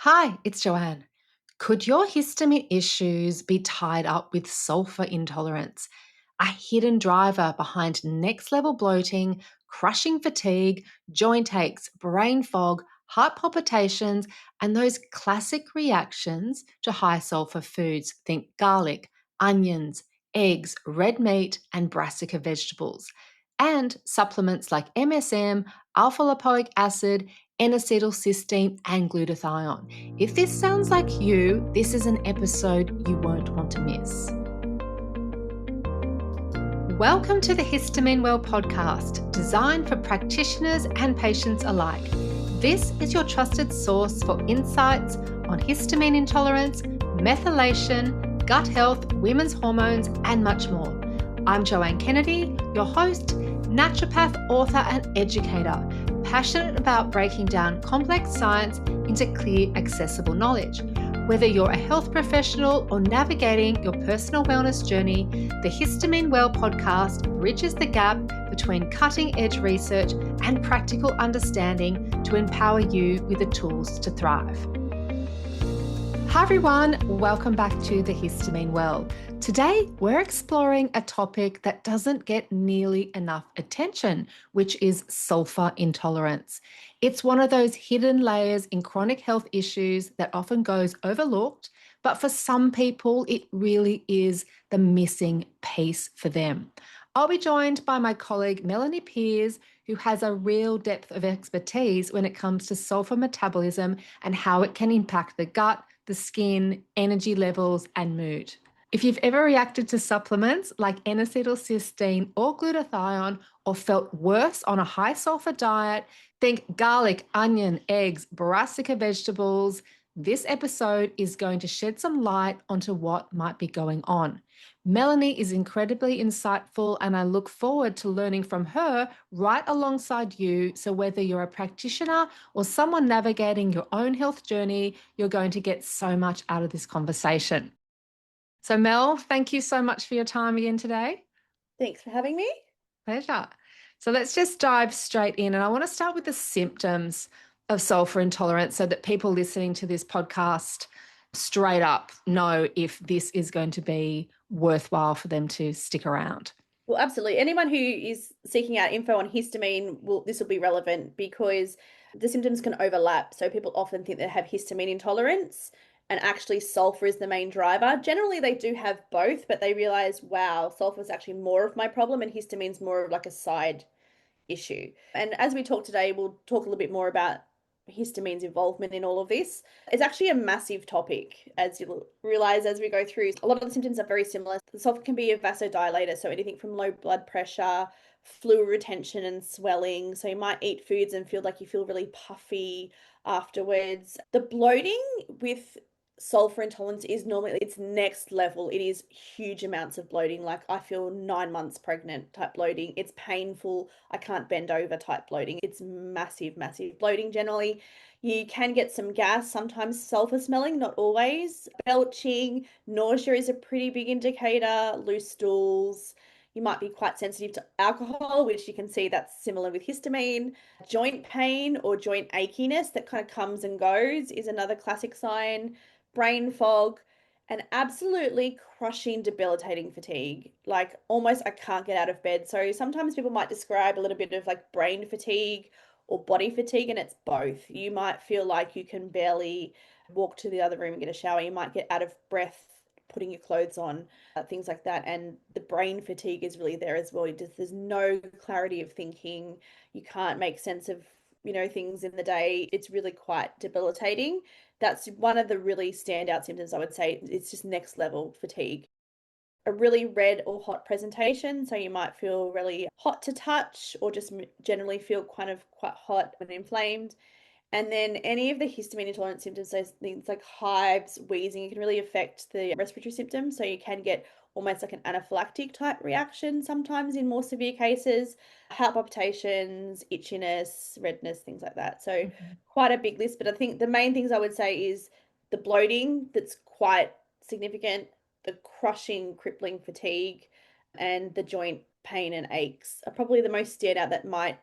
Hi, it's Joanne. Could your histamine issues be tied up with sulfur intolerance, a hidden driver behind next level bloating, crushing fatigue, joint aches, brain fog, heart palpitations, and those classic reactions to high sulfur foods? Think garlic, onions, eggs, red meat, and brassica vegetables. And supplements like MSM, alpha lipoic acid, N-acetylcysteine, and glutathione. If this sounds like you, this is an episode you won't want to miss. Welcome to the Histamine Well podcast, designed for practitioners and patients alike. This is your trusted source for insights on histamine intolerance, methylation, gut health, women's hormones, and much more. I'm Joanne Kennedy, your host, naturopath, author, and educator, passionate about breaking down complex science into clear, accessible knowledge. Whether you're a health professional or navigating your personal wellness journey, the Histamine Well podcast bridges the gap between cutting-edge research and practical understanding to empower you with the tools to thrive. Hi everyone, welcome back to the Histamine Well. Today, we're exploring a topic that doesn't get nearly enough attention, which is sulfur intolerance. It's one of those hidden layers in chronic health issues that often goes overlooked, but for some people, it really is the missing piece for them. I'll be joined by my colleague Melanie Peers, who has a real depth of expertise when it comes to sulfur metabolism and how it can impact the gut, the skin, energy levels, and mood. If you've ever reacted to supplements like N-acetylcysteine or glutathione or felt worse on a high sulfur diet, think garlic, onion, eggs, brassica vegetables. This episode is going to shed some light onto what might be going on. Melanie is incredibly insightful, and I look forward to learning from her right alongside you. So whether you're a practitioner or someone navigating your own health journey, you're going to get so much out of this conversation. So Mel, thank you so much for your time again today. Thanks for having me. Pleasure. So let's just dive straight in. And I want to start with the symptoms of sulfur intolerance so that people listening to this podcast straight up know if this is going to be worthwhile for them to stick around. Well, absolutely. Anyone who is seeking out info on histamine, this will be relevant because the symptoms can overlap. So people often think they have histamine intolerance, and actually sulfur is the main driver. Generally, they do have both, but they realize, wow, sulfur is actually more of my problem, and histamine's more of like a side issue. And as we talk today, we'll talk a little bit more about histamine's involvement in all of this. It's actually a massive topic, as you'll realize as we go through. A lot of the symptoms are very similar. The sulfur can be a vasodilator, so anything from low blood pressure, fluid retention and swelling. So you might eat foods and feel like you feel really puffy afterwards. The bloating with sulfur intolerance is normally its next level. It is huge amounts of bloating, like I feel 9 months pregnant type bloating. It's painful, I can't bend over type bloating. It's massive bloating. Generally you can get some gas, sometimes sulfur smelling, not always. Belching, nausea is a pretty big indicator. Loose stools. You might be quite sensitive to alcohol, which you can see that's similar with histamine. Joint pain or joint achiness that kind of comes and goes is another classic sign. Brain fog, and absolutely crushing, debilitating fatigue. Like almost I can't get out of bed. So sometimes people might describe a little bit of like brain fatigue or body fatigue, and it's both. You might feel like you can barely walk to the other room and get a shower. You might get out of breath putting your clothes on, things like that. And the brain fatigue is really there as well. There's no clarity of thinking. You can't make sense of things in the day. It's really quite debilitating. That's one of the really standout symptoms, I would say. It's just next level fatigue. A really red or hot presentation, so you might feel really hot to touch or just generally feel kind of quite hot and inflamed. And then any of the histamine intolerant symptoms, so things like hives, wheezing, it can really affect the respiratory symptoms. So you can get almost like an anaphylactic type reaction sometimes in more severe cases, heart palpitations, itchiness, redness, things like that. So quite a big list. But I think the main things I would say is the bloating that's quite significant, the crushing, crippling fatigue, and the joint pain and aches are probably the most standout that might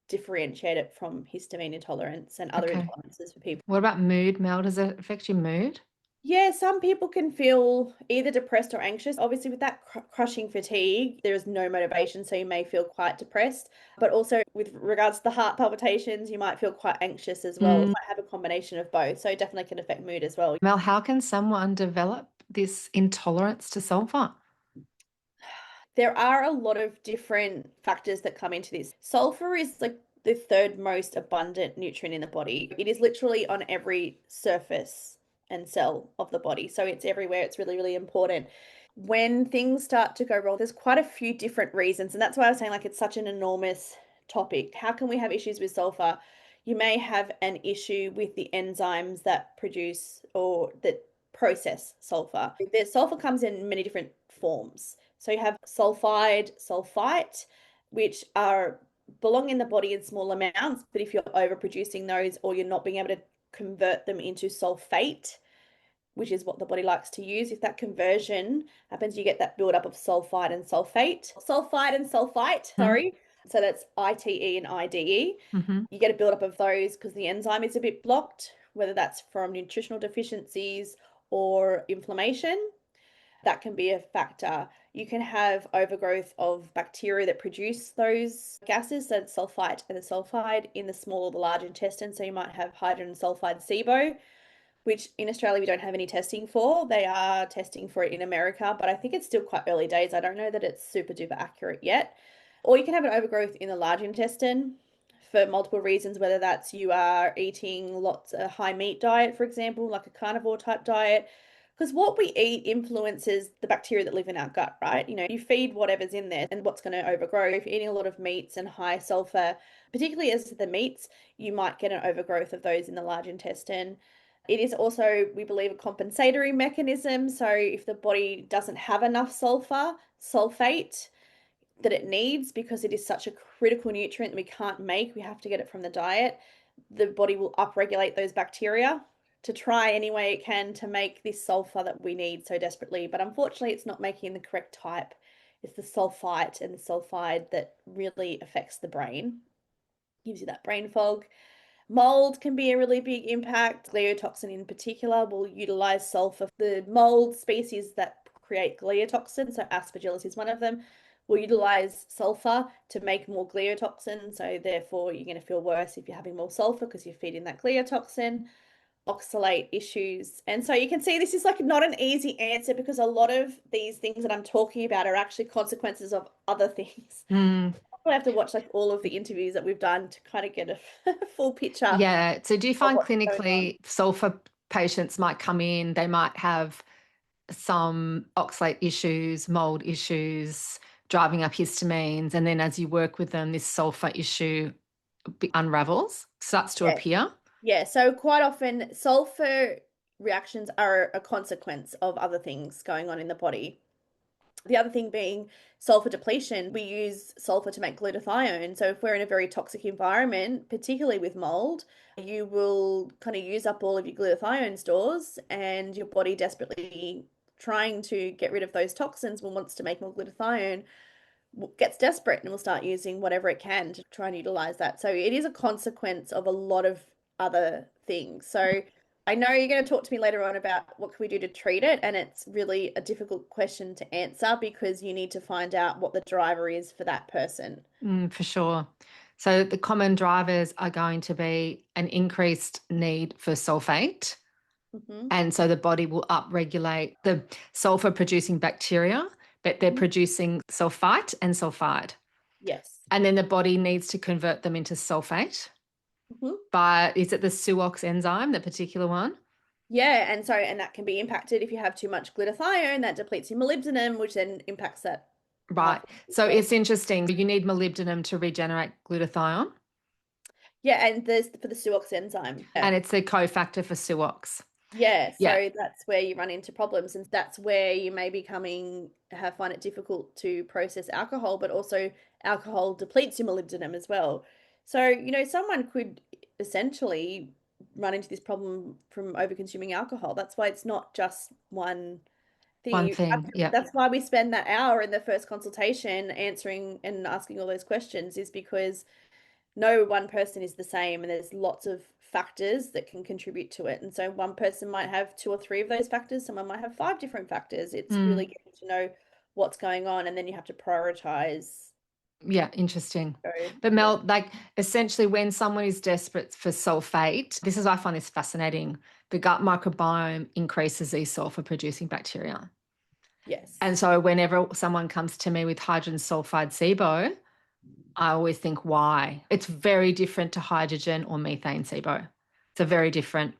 differentiate it from histamine intolerance and other Okay. intolerances for people. What about mood, Mel? Does it affect your mood? Yeah, some people can feel either depressed or anxious. Obviously, with that crushing fatigue, there is no motivation, so you may feel quite depressed. But also, with regards to the heart palpitations, you might feel quite anxious as well. It Mm. might have a combination of both, so it definitely can affect mood as well. Mel, how can someone develop this intolerance to sulfur? There are a lot of different factors that come into this. Sulfur is like the third most abundant nutrient in the body. It is literally on every surface and cell of the body. So it's everywhere. It's really, really important. When things start to go wrong, there's quite a few different reasons. And that's why I was saying like it's such an enormous topic. How can we have issues with sulfur? You may have an issue with the enzymes that produce or that process sulfur. The sulfur comes in many different forms. So you have sulfide, sulfite, which are belong in the body in small amounts, but if you're overproducing those or you're not being able to convert them into sulfate, which is what the body likes to use, if that conversion happens, you get that buildup of sulfide and sulfate. Sulfide and sulfite, sorry. So that's ITE and IDE. Mm-hmm. You get a buildup of those because the enzyme is a bit blocked, whether that's from nutritional deficiencies or inflammation. That can be a factor. You can have overgrowth of bacteria that produce those gases, so the sulfite and the sulfide in the small or the large intestine. So you might have hydrogen sulfide SIBO, which in Australia we don't have any testing for. They are testing for it in America, but I think it's still quite early days. I don't know that it's super duper accurate yet. Or you can have an overgrowth in the large intestine for multiple reasons, whether that's you are eating lots of high meat diet, for example, like a carnivore type diet, because what we eat influences the bacteria that live in our gut, right? You feed whatever's in there and what's going to overgrow. If you're eating a lot of meats and high sulfur, particularly as the meats, you might get an overgrowth of those in the large intestine. It is also, we believe, a compensatory mechanism. So if the body doesn't have enough sulfate that it needs, because it is such a critical nutrient that we can't make, we have to get it from the diet, the body will upregulate those bacteria to try any way it can to make this sulfur that we need so desperately. But unfortunately, it's not making the correct type. It's the sulfite and the sulfide that really affects the brain, gives you that brain fog. Mold can be a really big impact. Gliotoxin in particular will utilize sulfur. The mold species that create gliotoxin, so Aspergillus is one of them, will utilize sulfur to make more gliotoxin. So therefore, you're going to feel worse if you're having more sulfur because you're feeding that gliotoxin. Oxalate issues. And so you can see this is like not an easy answer because a lot of these things that I'm talking about are actually consequences of other things. Mm. I have to watch like all of the interviews that we've done to kind of get a full picture Yeah. So do you of find what's going on. clinically sulfur patients might come in, they might have some oxalate issues, mold issues, driving up histamines, and then as you work with them, this sulfur issue unravels, starts to Yeah. appear? Yeah. So quite often sulfur reactions are a consequence of other things going on in the body. The other thing being sulfur depletion. We use sulfur to make glutathione. So if we're in a very toxic environment, particularly with mold, you will kind of use up all of your glutathione stores and your body desperately trying to get rid of those toxins will wants to make more glutathione gets desperate and will start using whatever it can to try and utilize that. So it is a consequence of a lot of other things. So I know you're going to talk to me later on about what can we do to treat it, and it's really a difficult question to answer because you need to find out what the driver is for that person. For sure. So the common drivers are going to be an increased need for sulfate. Hmm. And so the body will upregulate the sulfur producing bacteria, but they're producing sulfite and sulfide. Yes. And then the body needs to convert them into sulfate. Hmm. But is it the SUOX enzyme, the particular one? Yeah, and that can be impacted if you have too much glutathione, that depletes your molybdenum, which then impacts that Right. pathway as So well. it's interesting. You need molybdenum to regenerate glutathione, Yeah, and there's for the SUOX enzyme. and Yeah. it's the cofactor for SUOX. Yeah, Yeah. so that's where you run into problems, and that's where you may have find it difficult to process alcohol, but also alcohol depletes your molybdenum as well. So, someone could essentially run into this problem from over-consuming alcohol. That's why it's not just one thing. One thing. Yeah. That's why we spend that hour in the first consultation answering and asking all those questions, is because no one person is the same, and there's lots of factors that can contribute to it. And so one person might have two or three of those factors, someone might have five different factors. It's really Mm. getting to know what's going on, and then you have to prioritize. Yeah, interesting. So, But yeah. Mel, like essentially when someone is desperate for sulfate, this is, I find this fascinating. The gut microbiome increases these sulfur producing bacteria. And Yes. so whenever someone comes to me with hydrogen sulfide SIBO, I always think why. It's very different to hydrogen or methane SIBO. It's a very different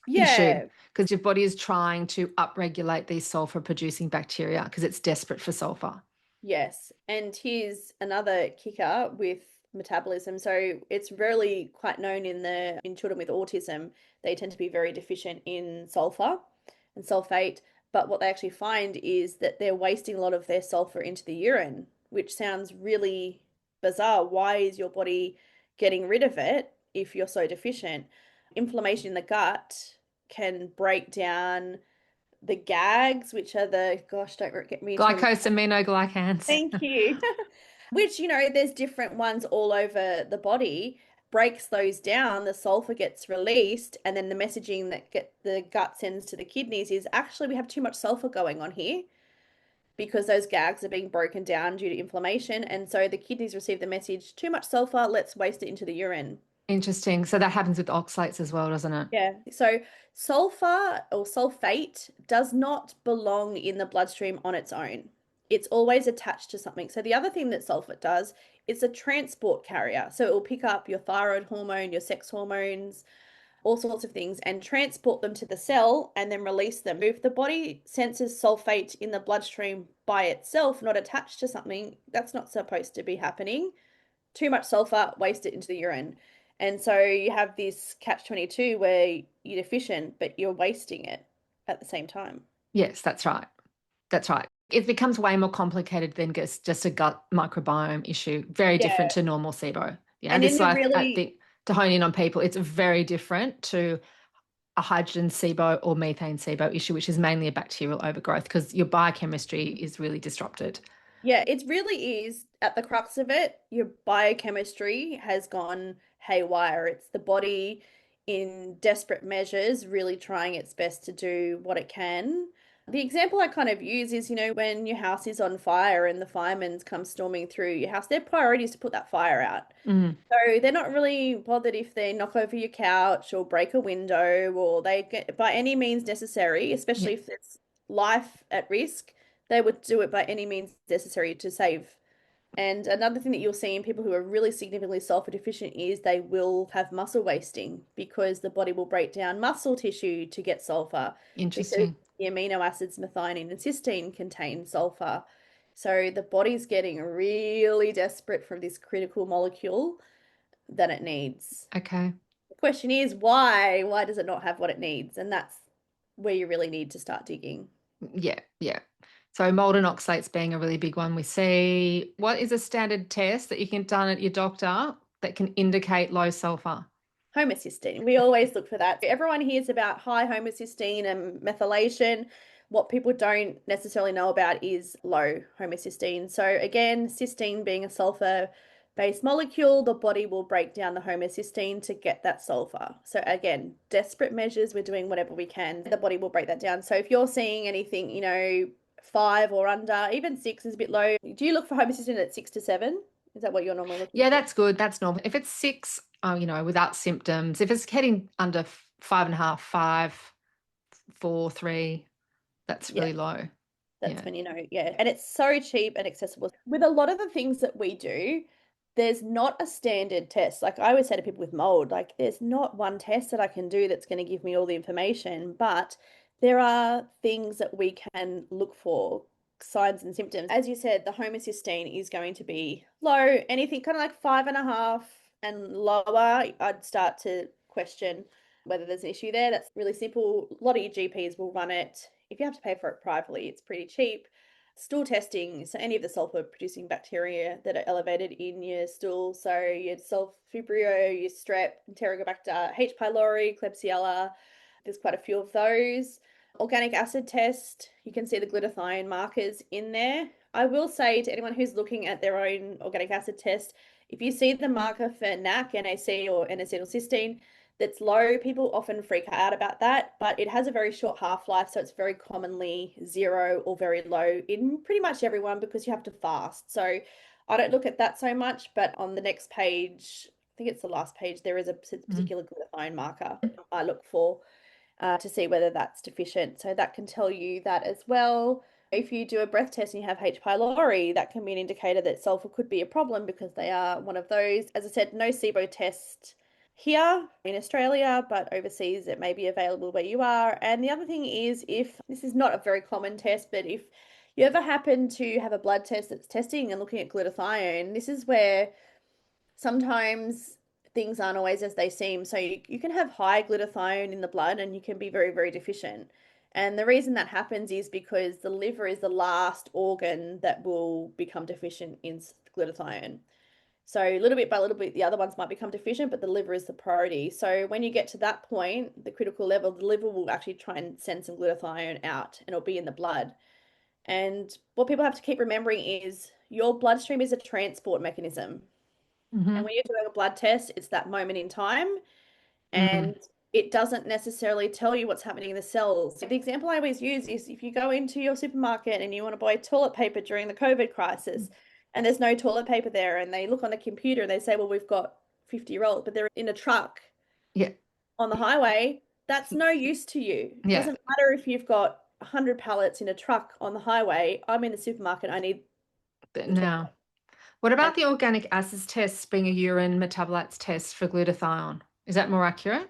issue Yeah. because your body is trying to upregulate these sulfur producing bacteria because it's desperate for sulfur. Yes. And here's another kicker with metabolism. So it's rarely quite known in children with autism, they tend to be very deficient in sulfur and sulfate. But what they actually find is that they're wasting a lot of their sulfur into the urine, which sounds really bizarre. Why is your body getting rid of it if you're so deficient? Inflammation in the gut can break down the gags, which are the, gosh, don't get me terms. Glycosaminoglycans. Thank you. Which, there's different ones all over the body. Breaks those down, the sulfur gets released, and then the messaging that the gut sends to the kidneys is actually we have too much sulfur going on here because those gags are being broken down due to inflammation. And so the kidneys receive the message, too much sulfur, let's waste it into the urine. Interesting. So that happens with oxalates as well, doesn't it? Yeah. So sulfur or sulfate does not belong in the bloodstream on its own. It's always attached to something. So the other thing that sulfate does is a transport carrier. So it will pick up your thyroid hormone, your sex hormones, all sorts of things, and transport them to the cell and then release them. If the body senses sulfate in the bloodstream by itself, not attached to something, that's not supposed to be happening. Too much sulfur, waste it into the urine. And so you have this catch-22 where you're deficient, but you're wasting it at the same time. Yes, that's right. That's right. It becomes way more complicated than just a gut microbiome issue, very different Yeah. to normal SIBO. Yeah, And this in is the I really, think to hone in on people, it's very different to a hydrogen SIBO or methane SIBO issue, which is mainly a bacterial overgrowth because your biochemistry is really disrupted. yeah, it really is at the crux of it. Your biochemistry has gone haywire. It's the body in desperate measures, really trying its best to do what it can. The example I kind of use is, when your house is on fire and the firemen come storming through your house, their priority is to put that fire out. Mm, So they're not really bothered if they knock over your couch or break a window or they get by any means necessary, yeah, especially if it's life at risk, they would do it by any means necessary to save. And another thing that you'll see in people who are really significantly sulfur deficient is they will have muscle wasting because the body will break down muscle tissue to get sulfur because interesting. the amino acids methionine and cysteine contain sulfur. So the body's getting really desperate for this critical molecule that it needs. Okay. The question is why? Why does it not have what it needs? And that's where you really need to start digging. Yeah, yeah. So mold and oxalates being a really big one we see. What is a standard test that you can done at your doctor that can indicate low sulfur? Homocysteine. We always look for that. Everyone hears about high homocysteine and methylation. What people don't necessarily know about is low homocysteine. So again, cysteine being a sulfur based molecule, the body will break down the homocysteine to get that sulfur. So again, desperate measures, we're doing whatever we can. The body will break that down. So if you're seeing anything, 5 or under, even 6 is a bit low. Do you look for homocysteine at 6 to 7? Is that what you're normally looking Yeah, for? that's good. That's normal. If it's 6, without symptoms, if it's heading under 5.5, 5, 4, 3, that's Yeah. really low. That's Yeah. when yeah. And it's so cheap and accessible. With a lot of the things that we do, there's not a standard test. Like I always say to people with mold, like there's not one test that I can do that's going to give me all the information, but there are things that we can look for, signs and symptoms. As you said, the homocysteine is going to be low. Anything kind of like 5.5 and lower, I'd start to question whether there's an issue there. That's really simple. A lot of your GPs will run it. If you have to pay for it privately, it's pretty cheap. Stool testing, so any of the sulfur producing bacteria that are elevated in your stool, so your sulfibrio, your strep, enterobacter, H. pylori, Klebsiella, there's quite a few of those. Organic acid test, you can see the glutathione markers in there. I will say to anyone who's looking at their own organic acid test, If you see the marker for NAC, NAC, or N-acetylcysteine that's low, people often freak out about that, but it has a very short half-life, so it's very commonly 0 or very low in pretty much everyone because you have to fast. So I don't look at that so much, but on the next page, I think it's the last page, there is a particular glutathione marker I look for to see whether that's deficient. So that can tell you that as well. If you do a breath test and you have H. pylori, that can be an indicator that sulfur could be a problem because they are one of those. As I said, no SIBO test here in Australia, but overseas it may be available where you are. And the other thing is, if this is not a very common test, but if you ever happen to have a blood test that's testing and looking at glutathione, this is where sometimes things aren't always as they seem. So you can have high glutathione in the blood and you can be very, very deficient. And the reason that happens is because the liver is the last organ that will become deficient in glutathione. So little bit by little bit, the other ones might become deficient, but the liver is the priority. So when you get to that point, the critical level, the liver will actually try and send some glutathione out and it'll be in the blood. And what people have to keep remembering is your bloodstream is a transport mechanism. And when you're doing a blood test, it's that moment in time, and it doesn't necessarily tell you what's happening in the cells. The example I always use is if you go into your supermarket and you want to buy toilet paper during the COVID crisis, and there's no toilet paper there, and they look on the computer and they say, well, we've got 50 rolls, but they're in a truck Yeah. on the highway, that's no use to you. It Yeah. doesn't matter if you've got 100 pallets in a truck on the highway. I'm in the supermarket, I need the toilet Now, paper. what about the organic acids test being a urine metabolites test for glutathione? Is that more accurate?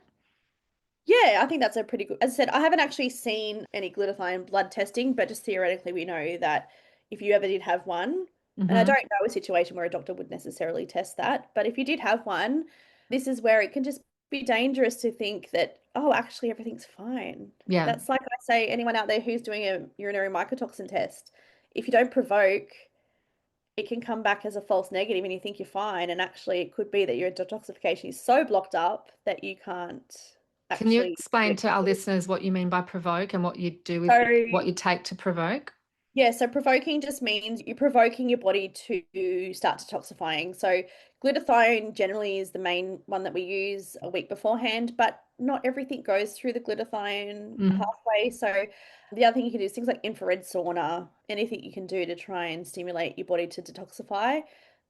Yeah, I think that's a pretty good. As I said, I haven't actually seen any glutathione blood testing, but just theoretically, we know that if you ever did have one, and I don't know a situation where a doctor would necessarily test that, but if you did have one, this is where it can just be dangerous to think that, oh, actually everything's fine. Yeah. That's like I say, anyone out there who's doing a urinary mycotoxin test, if you don't provoke, it can come back as a false negative and you think you're fine. And actually, it could be that your detoxification is so blocked up that you can't Can you actually do explain to our it. listeners what you mean by provoke and what you do with what So, you take to provoke? yeah, so provoking just means you're provoking your body to start detoxifying. So, glutathione generally is the main one that we use a week beforehand, but not everything goes through the glutathione pathway. So, the other thing you can do is things like infrared sauna, anything you can do to try and stimulate your body to detoxify.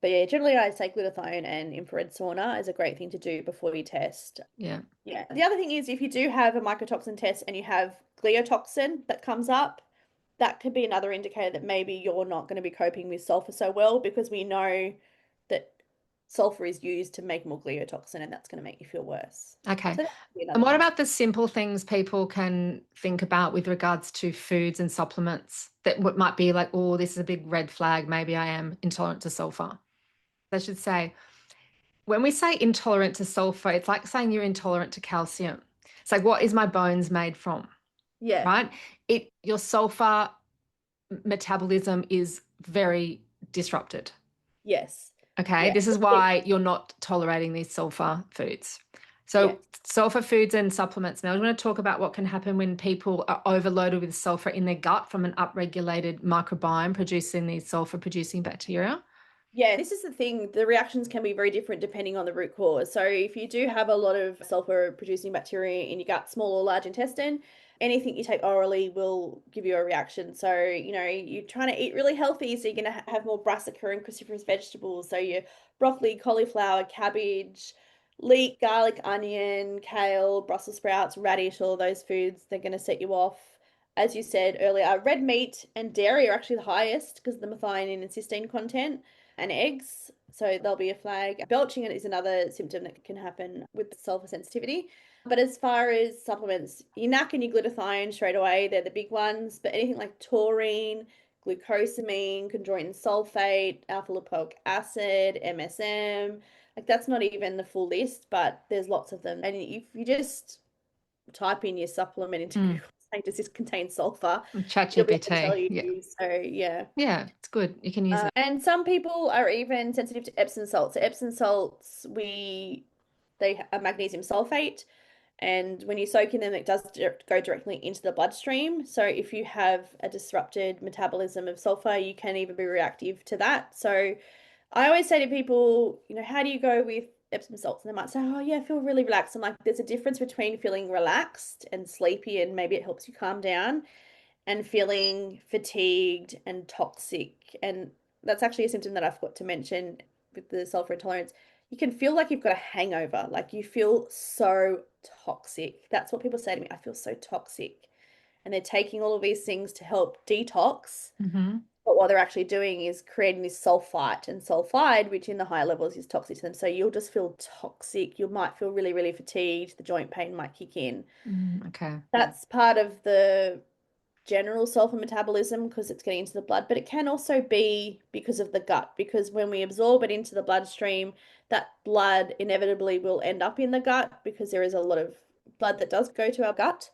But yeah, generally I'd say glutathione and infrared sauna is a great thing to do before you test. Yeah. Yeah. The other thing is if you do have a mycotoxin test and you have gliotoxin that comes up, that could be another indicator that maybe you're not going to be coping with sulfur so well because we know that sulfur is used to make more gliotoxin and that's going to make you feel worse. Okay. So that could be And another what one. about the simple things people can think about with regards to foods and supplements that what might be like, oh, this is a big red flag. Maybe I am intolerant to sulfur. I should say, when we say intolerant to sulfur, it's like saying you're intolerant to calcium. It's like, what is my bones made from? Yeah. Right? Your sulfur metabolism is very disrupted. Yes. Okay, Yeah. this is why you're not tolerating these sulfur foods. Yeah. So, sulfur foods and supplements. Now, I want to talk about what can happen when people are overloaded with sulfur in their gut from an upregulated microbiome producing these sulfur producing bacteria. Yeah, this is the thing. The reactions can be very different depending on the root cause. So, if you do have a lot of sulfur producing bacteria in your gut, small or large intestine, anything you take orally will give you a reaction. So, you're trying to eat really healthy, so you're going to have more brassica and cruciferous vegetables. So, your broccoli, cauliflower, cabbage, leek, garlic, onion, kale, Brussels sprouts, radish, all those foods, they're going to set you off. As you said earlier, red meat and dairy are actually the highest because of the methionine and cysteine content and eggs. So there'll be a flag. Belching is another symptom that can happen with sulfur sensitivity. But as far as supplements, your NAC and your glutathione straight away, they're the big ones. But anything like taurine, glucosamine, chondroitin sulfate, alpha lipoic acid, MSM, like that's not even the full list, but there's lots of them. And if you just type in your supplement into Google saying, does this contain sulfur? It'll be able to tell ChatGPT. you. Yeah. So yeah. Yeah, it's good. You can use it. And some people are even sensitive to Epsom salts. So Epsom salts, they are magnesium sulfate, and when you soak in them, it does go directly into the bloodstream. So if you have a disrupted metabolism of sulfur, you can even be reactive to that. So I always say to people, how do you go with Epsom salts? And they might say, oh, yeah, I feel really relaxed. I'm like, there's a difference between feeling relaxed and sleepy, and maybe it helps you calm down, and feeling fatigued and toxic. And that's actually a symptom that I forgot to mention with the sulfur intolerance. You can feel like you've got a hangover, like you feel so toxic. That's what people say to me. I feel so toxic. And they're taking all of these things to help detox. Mm-hmm. But what they're actually doing is creating this sulfite and sulfide, which in the higher levels is toxic to them. So you'll just feel toxic. You might feel really, really fatigued. The joint pain might kick in. Okay. That's part of the general sulfur metabolism because it's getting into the blood, but it can also be because of the gut, because when we absorb it into the bloodstream, that blood inevitably will end up in the gut because there is a lot of blood that does go to our gut,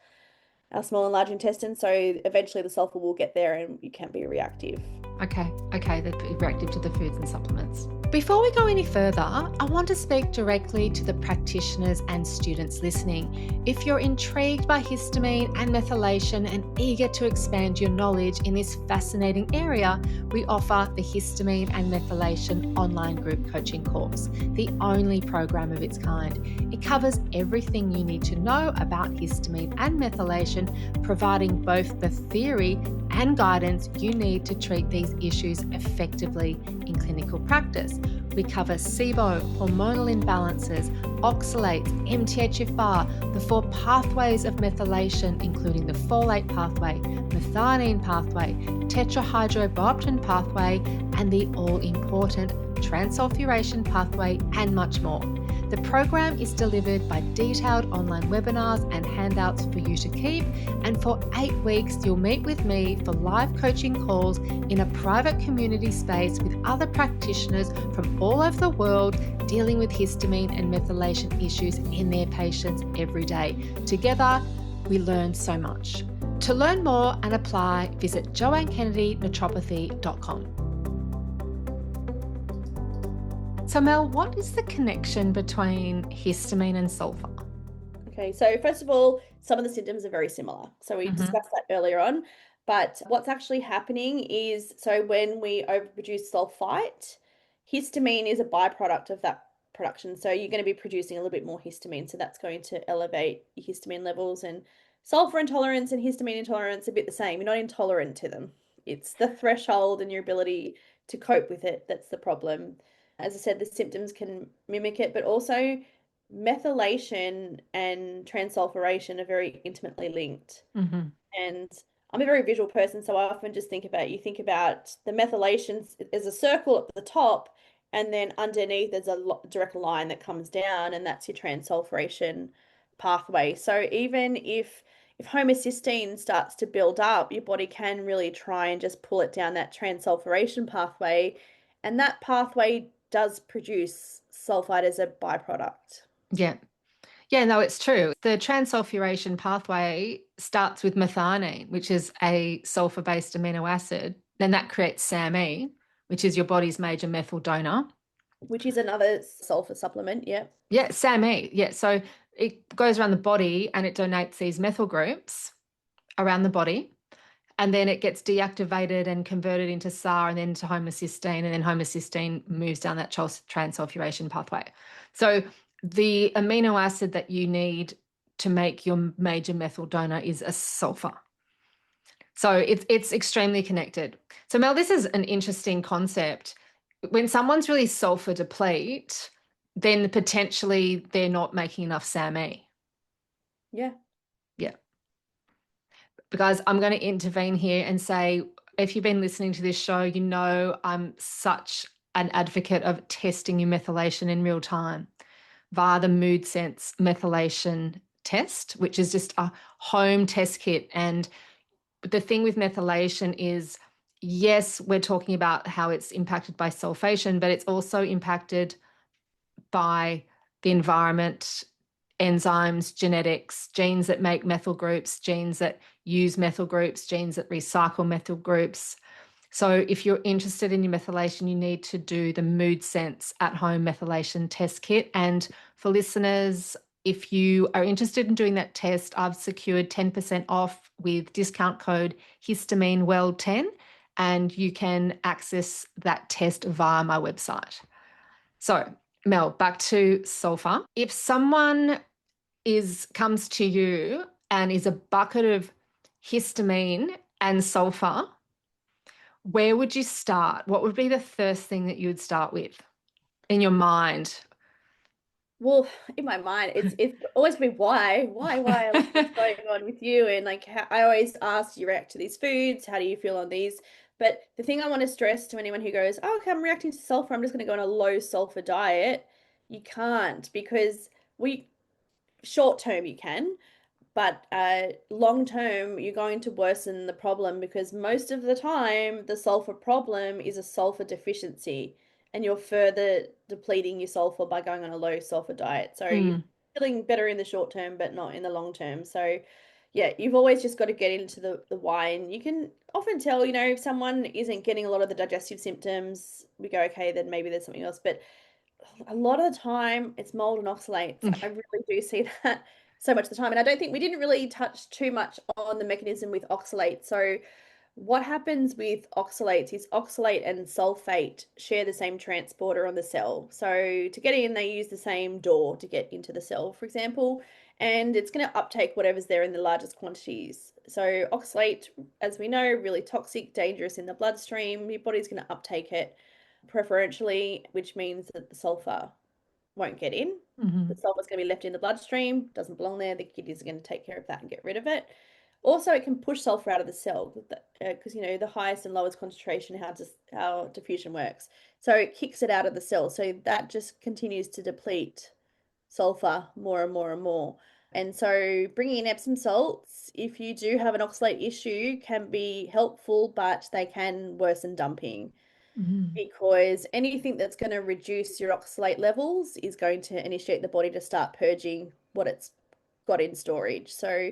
our small and large intestine. So eventually the sulfur will get there and you can be reactive. Okay, they're reactive to the foods and supplements. Before we go any further, I want to speak directly to the practitioners and students listening. If you're intrigued by histamine and methylation and eager to expand your knowledge in this fascinating area, we offer the Histamine and Methylation online group coaching course, the only program of its kind. It covers everything you need to know about histamine and methylation, providing both the theory and guidance you need to treat these issues effectively in clinical practice. We cover SIBO, hormonal imbalances, oxalates, MTHFR, the 4 pathways of methylation, including the folate pathway, methionine pathway, tetrahydrobiopterin pathway, and the all-important transsulfuration pathway, and much more. The program is delivered by detailed online webinars and handouts for you to keep, and for 8 weeks you'll meet with me for live coaching calls in a private community space with other practitioners from all over the world dealing with histamine and methylation issues in their patients every day. Together, we learn so much. To learn more and apply, visit joannekennedynaturopathy.com. So Mel, what is the connection between histamine and sulfur? Okay, so first of all, some of the symptoms are very similar. So we discussed that earlier on, but what's actually happening is, so when we overproduce sulfite, histamine is a byproduct of that production. So you're going to be producing a little bit more histamine. So that's going to elevate your histamine levels, and sulfur intolerance and histamine intolerance are a bit the same. You're not intolerant to them. It's the threshold and your ability to cope with it that's the problem. As I said, the symptoms can mimic it, but also methylation and transsulfuration are very intimately linked. And I'm a very visual person, so I often just think about, you think about the methylation as a circle at the top, and then underneath there's a direct line that comes down, and that's your transsulfuration pathway. So even if homocysteine starts to build up, your body can really try and just pull it down that transsulfuration pathway, and that pathway does produce sulfide as a byproduct. Yeah. Yeah, no, it's true. The transsulfuration pathway starts with methionine, which is a sulfur-based amino acid. Then that creates SAMe, which is your body's major methyl donor. Which is another sulfur supplement, yeah. Yeah, SAMe. Yeah, so it goes around the body and it donates these methyl groups around the body. And then it gets deactivated and converted into SAR and then to homocysteine, and then homocysteine moves down that transsulfuration pathway. So the amino acid that you need to make your major methyl donor is a sulfur. So it's extremely connected. So Mel, this is an interesting concept. When someone's really sulfur deplete, then potentially they're not making enough SAMe. Yeah. Yeah. Because I'm going to intervene here and say, if you've been listening to this show, you know I'm such an advocate of testing your methylation in real time via the Mood Sense methylation test, which is just a home test kit. And the thing with methylation is, yes, we're talking about how it's impacted by sulfation, but it's also impacted by the environment, enzymes, genetics, genes that make methyl groups, genes that use methyl groups, genes that recycle methyl groups. So if you're interested in your methylation, you need to do the Mood Sense at-home methylation test kit. And for listeners, if you are interested in doing that test, I've secured 10% off with discount code Histamine Well 10. and you can access that test via my website. So, Mel, back to sulfur. If someone comes to you and is a bucket of histamine and sulfur, where would you start? What would be the first thing that you would start with in your mind? Well, in my mind, it's always been why, like what's going on with you, and like how, I always ask, do you react to these foods? How do you feel on these? But the thing I want to stress to anyone who goes, oh, okay, I'm reacting to sulfur, I'm just going to go on a low sulfur diet. You can't, because we short term you can, but long term, you're going to worsen the problem, because most of the time, the sulfur problem is a sulfur deficiency, and you're further depleting your sulfur by going on a low sulfur diet. So you're Mm, feeling better in the short term, but not in the long term. So, yeah, you've always just got to get into the why. And you can often tell, if someone isn't getting a lot of the digestive symptoms, we go, okay, then maybe there's something else. But a lot of the time it's mold and oxalates. I really do see that so much of the time. And I don't think we didn't really touch too much on the mechanism with oxalate. So what happens with oxalates is oxalate and sulfate share the same transporter on the cell. So to get in, they use the same door to get into the cell, for example, and it's going to uptake whatever's there in the largest quantities. So oxalate, as we know, really toxic, dangerous in the bloodstream. Your body's going to uptake it preferentially, which means that the sulfur won't get in. The mhm. sulfur's going to be left in the bloodstream, doesn't belong there. The kidneys are going to take care of that and get rid of it. Also, it can push sulfur out of the cell because the highest and lowest concentration, how diffusion works. So it kicks it out of the cell. So that just continues to deplete sulfur more and more and more. And so bringing in Epsom salts, if you do have an oxalate issue, can be helpful, but they can worsen dumping, Mhm. because anything that's going to reduce your oxalate levels is going to initiate the body to start purging what it's got in storage. So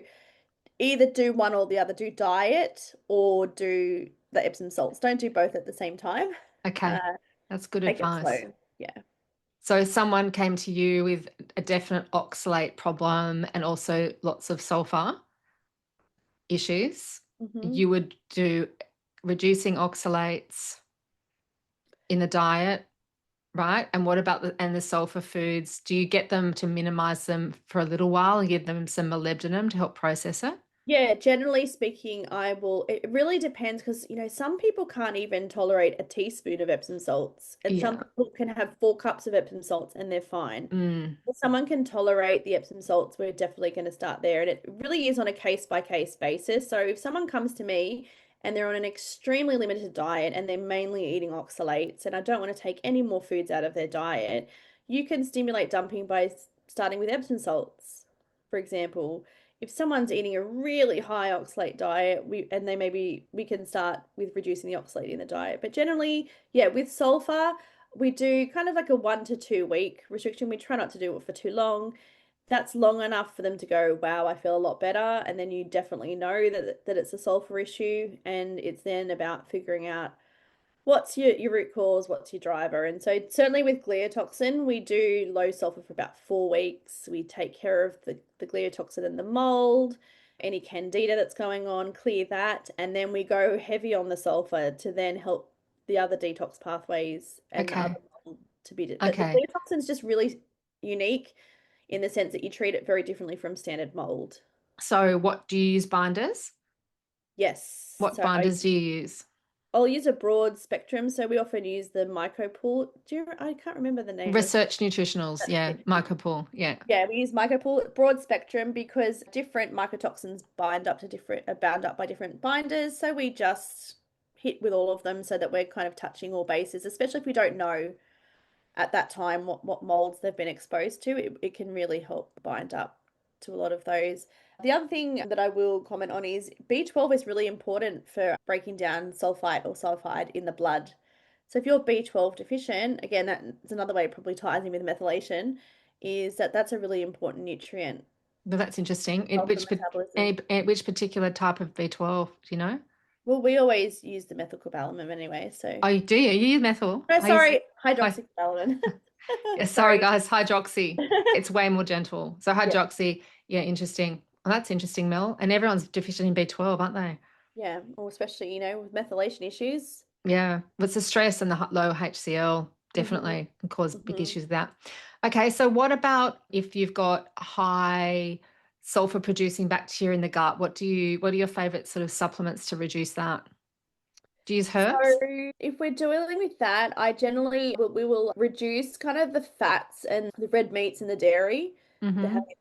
either do one or the other, do diet or do the Epsom salts. Don't do both at the same time. Okay, Uh, that's good Take it advice. slow. Yeah. So if someone came to you with a definite oxalate problem and also lots of sulfur issues, Hmm. you would do reducing oxalates in the diet, right? And what about the sulfur foods? Do you get them to minimize them for a little while and give them some molybdenum to help process it? Yeah, generally speaking, I will. It really depends, because, some people can't even tolerate a teaspoon of Epsom salts, and some Yeah. people can have 4 cups of Epsom salts and they're fine. Mm, If someone can tolerate the Epsom salts, we're definitely going to start there. And it really is on a case by case basis. So if someone comes to me and they're on an extremely limited diet and they're mainly eating oxalates, and I don't want to take any more foods out of their diet, you can stimulate dumping by starting with Epsom salts, for example. If someone's eating a really high oxalate diet, we can start with reducing the oxalate in the diet. But generally, yeah, with sulfur, we do kind of like a 1 to 2 week restriction. We try not to do it for too long. That's long enough for them to go, wow, I feel a lot better. And then you definitely know that it's a sulfur issue. And it's then about figuring out what's your root cause, what's your driver. And so certainly with gliotoxin, we do low sulfur for about 4 weeks. We take care of the gliotoxin and the mold, any candida that's going on, clear that. And then we go heavy on the sulfur to then help the other detox pathways and the other okay. mold to be. But the Okay. gliotoxin is just really unique in the sense that you treat it very differently from standard mold. So what do you use binders? Yes. What binders do you use? I'll use a broad spectrum. So we often use the mycopool. I can't remember the name of Research nutritionals, yeah. it. Michael Pool, yeah. Yeah, we use mycopool broad spectrum because different mycotoxins bind up to different are bound up by different binders. So we just hit with all of them so that we're kind of touching all bases, especially if we don't know at that time what molds they've been exposed to. It can really help bind up to a lot of those. The other thing that I will comment on is B12 is really important for breaking down sulfite or sulfide in the blood. So if you're B12 deficient, again, that's another way it probably ties in with methylation, is that's a really important nutrient But that's interesting. for metabolism. Which particular type of B12, do you know? Well, we always use the methylcobalamin anyway, so. Oh, you do you? You use methyl? No, I use sorry, hi, hydroxycobalamin. yeah, sorry Sorry. guys, hydroxy. It's way more gentle. So Yeah. hydroxy, yeah, interesting. Well, that's interesting, Mel. And everyone's deficient in B12, aren't they? Yeah, or especially, with methylation issues. Yeah, it's the stress and the low HCl Hmm. definitely can cause big Hmm. issues with that. Okay, so what about if you've got high sulfur producing bacteria in the gut? What are your favorite sort of supplements to reduce that? Do you use So herbs? if we're dealing with that, I generally we will reduce kind of the fats and the red meats and the dairy, the Mm-hmm. having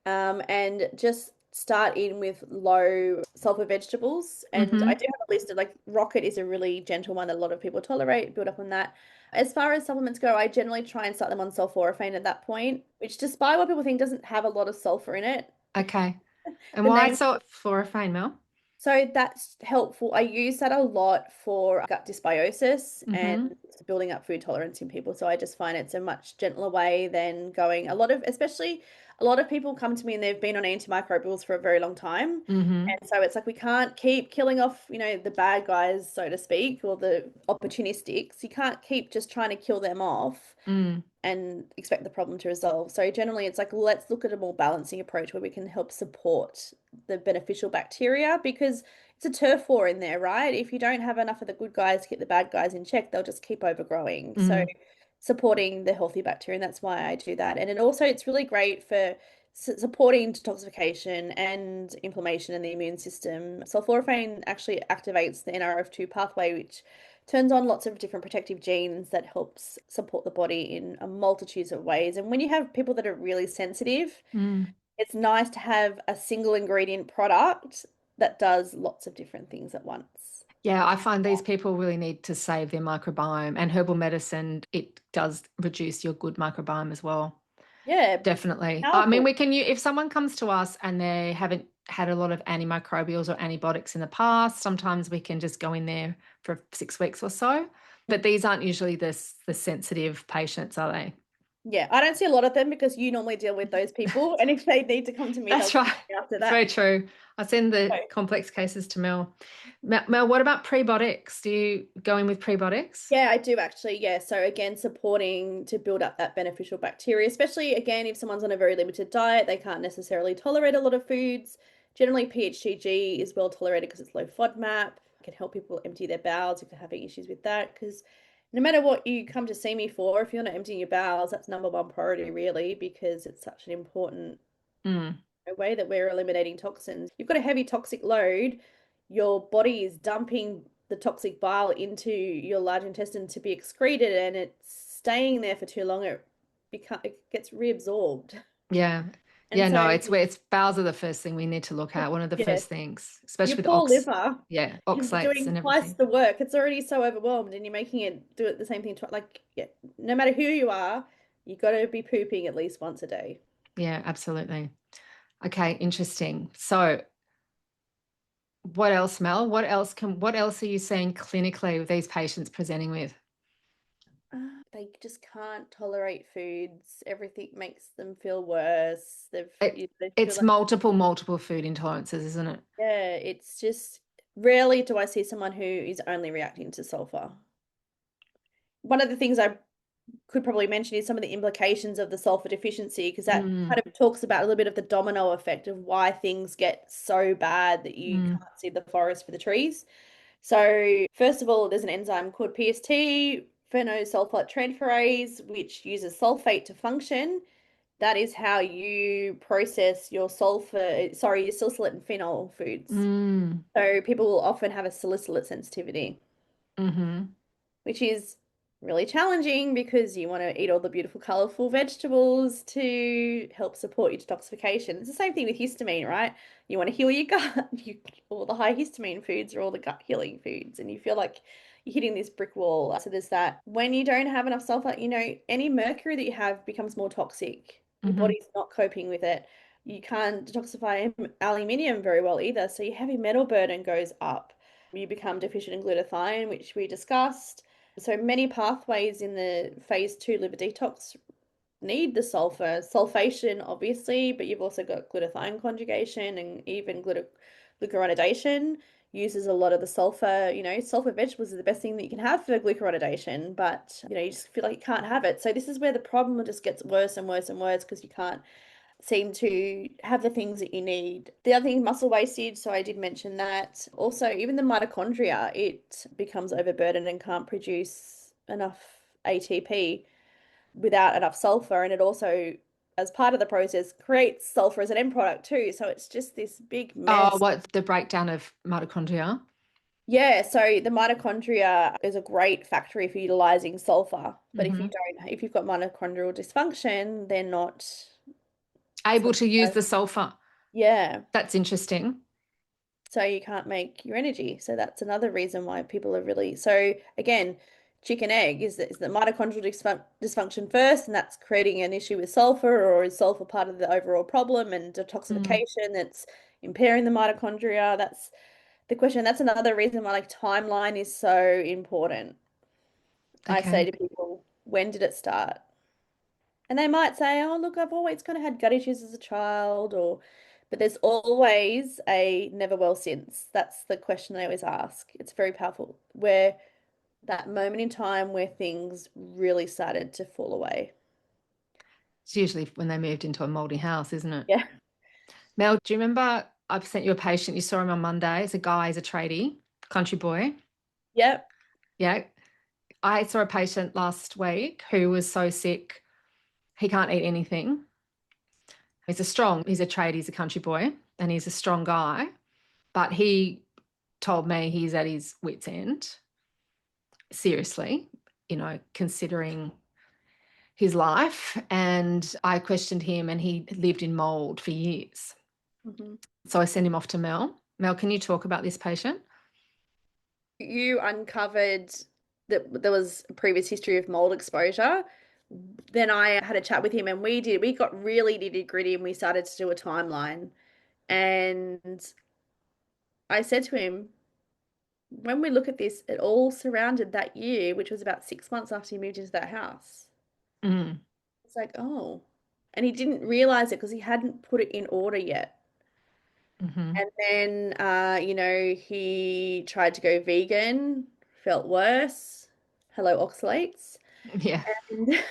that, and just start in with low sulfur vegetables. And I Mm-hmm. do have a list of like rocket is a really gentle one that a lot of people tolerate, build up on that. As far as supplements go, I generally try and start them on sulforaphane at that point, which despite what people think doesn't have a lot of sulfur in it. Okay. And The why name so fluorophane, Mel? So that's helpful. I use that a lot for gut dysbiosis and Mm-hmm. building up food tolerance in people. So I just find it's a much gentler way than going especially a lot of people come to me and they've been on antimicrobials for a very long time. Mm-hmm. And so it's like we can't keep killing off, the bad guys, so to speak, or the opportunistics. You can't keep just trying to kill them off Mm. and expect the problem to resolve. So generally, it's like let's look at a more balancing approach where we can help support the beneficial bacteria because it's a turf war in there, right? If you don't have enough of the good guys to keep the bad guys in check, they'll just keep overgrowing. So Mm. supporting the healthy bacteria, and that's why I do that. And it's really great for supporting detoxification and inflammation in the immune system. Sulforaphane actually activates the NRF2 pathway, which turns on lots of different protective genes that helps support the body in a multitude of ways. And when you have people that are really sensitive, Mm. it's nice to have a single ingredient product that does lots of different things at once. Yeah, I find these people really need to save their microbiome, and herbal medicine, it does reduce your good microbiome as well. Yeah, Definitely. I mean, powerful. we can if someone comes to us and they haven't had a lot of antimicrobials or antibiotics in the past, sometimes we can just go in there for 6 weeks or so. But these aren't usually the sensitive patients, are they? Yeah, I don't see a lot of them because you normally deal with those people. And if they need to come to me, they'll That's come right. to me after It's very that. true. I send the So, complex cases to Mel. Mel, what about prebiotics? Do you go in with prebiotics? yeah, I do actually. Yeah. So again, supporting to build up that beneficial bacteria, especially again, if someone's on a very limited diet, they can't necessarily tolerate a lot of foods. Generally, PHCG is well tolerated because it's low FODMAP. It can help people empty their bowels if they're having issues with that. Because no matter what you come to see me for, if you're not emptying your bowels, that's number one priority, really, because it's such an important Mm. way that we're eliminating toxins. You've got a heavy toxic load, your body is dumping the toxic bile into your large intestine to be excreted, and it's staying there for too long. It gets reabsorbed, Yeah. and Yeah, so no, it's bowels are the first thing we need to look at. One of the yeah, first things, your especially with poor liver yeah, is oxalates doing and twice everything. the work. It's already so overwhelmed, and you're making it do it the same thing. Like, yeah, no matter who you are, you got to be pooping at least once a day. Yeah, absolutely. Okay, interesting. So what else, Mel? What else are you seeing clinically with these patients presenting with? They just can't tolerate foods. Everything makes them feel worse. They feel It's like, multiple food intolerances, isn't it? yeah, it's just rarely do I see someone who is only reacting to sulfur. One of the things I could probably mention is some of the implications of the sulfur deficiency, because that Mm, kind of talks about a little bit of the domino effect of why things get so bad that you mm, can't see the forest for the trees. So, first of all, there's an enzyme called PST, phenolsulfite transferase, which uses sulfate to function. That is how you process your your salicylate and phenol foods. mm, So, people will often have a salicylate sensitivity, mm-hmm. which is really challenging because you want to eat all the beautiful, colorful vegetables to help support your detoxification. It's the same thing with histamine, right? You want to heal your gut. All the high histamine foods are all the gut healing foods, and you feel like you're hitting this brick wall. So there's that. When you don't have enough sulfur, any mercury that you have becomes more toxic. Your Mm-hmm. body's not coping with it. You can't detoxify aluminium very well either, so your heavy metal burden goes up. You become deficient in glutathione, which we discussed. So many pathways in the phase 2 liver detox need the sulfur. Sulfation, obviously, but you've also got glutathione conjugation and even glucuronidation uses a lot of the sulfur. Sulfur vegetables are the best thing that you can have for glucuronidation, but you just feel like you can't have it. So this is where the problem just gets worse and worse and worse because you can't seem to have the things that you need. The other thing, muscle wastage. So I did mention that. Also, even the mitochondria, it becomes overburdened and can't produce enough ATP without enough sulfur. And it also, as part of the process, creates sulfur as an end product too. So it's just this big Oh, mess. what the breakdown of mitochondria? Yeah, so the mitochondria is a great factory for utilizing sulfur. But if you Hmm. don't, if you've got mitochondrial dysfunction, they're not, it's Able not, to use the sulfur. yeah. That's interesting. So you can't make your energy. So that's another reason why people are really, so again, chicken egg is the mitochondrial dysfunction first, and that's creating an issue with sulfur, or is sulfur part of the overall problem and Mm, detoxification that's impairing the mitochondria? That's the question. That's another reason why like timeline is so important. I say okay. to people, when did it start? And they might say, oh, look, I've always kind of had gut issues as a child, or, but there's always a never well since. That's the question I always ask. It's very powerful. Where that moment in time where things really started to fall away. It's usually when they moved into a moldy house, isn't it? Yeah. Mel, do you remember I've sent you a patient? You saw him on Monday. It's a guy, he's a tradie, country boy. Yep. Yeah. I saw a patient last week who was so sick, he can't eat anything. He's a trade, he's a country boy, and he's a strong guy. But he told me he's at his wit's end, seriously, considering his life. And I questioned him, and he lived in mold for years. Mhm. So I sent him off to Mel. Mel, can you talk about this patient? You uncovered that there was a previous history of mold exposure. Then I had a chat with him and we got really nitty gritty and we started to do a timeline. And I said to him, when we look at this, it all surrounded that year, which was about 6 months after he moved into that house. Mm, It's like, oh. And he didn't realize it because he hadn't put it in order yet. hmm. And then, he tried to go vegan, felt worse. Hello, oxalates. Yeah. And,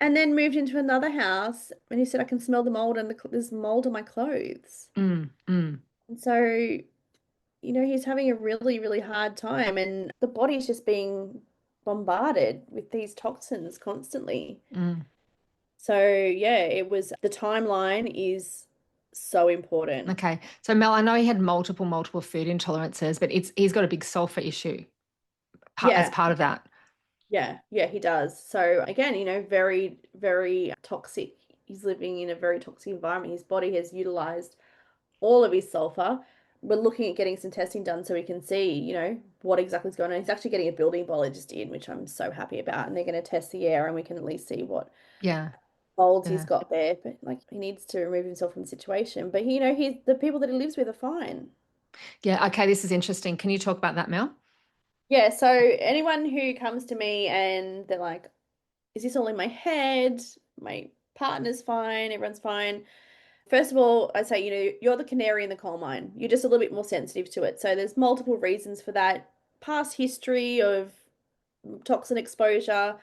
and then moved into another house. And he said, I can smell the mold and there's mold on my clothes. Mm, mm, And so, he's having a really, really hard time, and the body's just being bombarded with these toxins constantly. mm. So, yeah, it was the timeline is so important. Okay. So Mel, I know he had multiple food intolerances, but he's got a big sulfur issue as Yeah, part of that. yeah, he does. So, again, very, very toxic. He's living in a very toxic environment. His body has utilized all of his sulfur. We're looking at getting some testing done so we can see, what exactly is going on. He's actually getting a building biologist in, which I'm so happy about. And they're going to test the air and we can at least see what Yeah. molds he's Yeah. got there. But like he needs to remove himself from the situation. But he's the people that he lives with are fine. Yeah. Okay. This is interesting. Can you talk about that, Mel? Yeah, so anyone who comes to me and they're like, is this all in my head? My partner's fine, everyone's fine. First of all, I say, you're the canary in the coal mine. You're just a little bit more sensitive to it. So there's multiple reasons for that. Past history of toxin exposure,